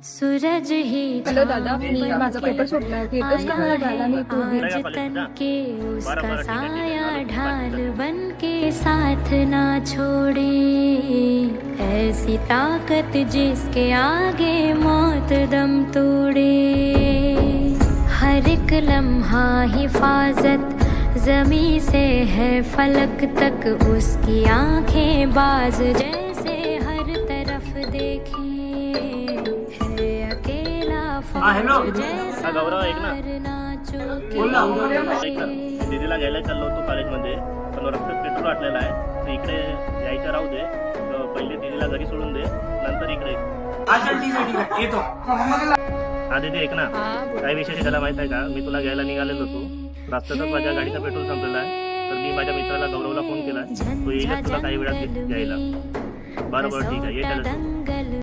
सूरज ही hello दादा, मी माझा paper सुटला आहे. येतोस का मला घ्यायला? मी तू आज तन के उसका साया ढाल बन के साथ ना छोड़े, ऐसी ताकत जिसके आगे मौत दम तोड़े, हर एक लम्हा हिफाजत जमी से है फलक तक, उसकी आंखें बाज जैसे हर तरफ देखे, है अकेला फौज जैसा गौरव, ऐक ना. नाचो ऐक ना, दीदीला घ्यायला चाललो होतो कॉलेजमध्ये, पण रस्त्यात पेट्रोल वाटलेला आहे. तर इकडे यायचं राहू दे. तर पहिले दीदीला घरी सोडून दे, नंतर इकडे येतो. हा दीदी, ऐक ना, काय विषय झाला माहित आहे का? मी तुला घ्यायला निघालेलो होतो. रस्त्यातच माझ्या गाडीचा पेट्रोल संपलेला आहे. तर मी माझ्या मित्राला गौरवला फोन केला. तो येईल तुला काही वेळात घ्यायला. बरं ठीक आहे, ये त्याला.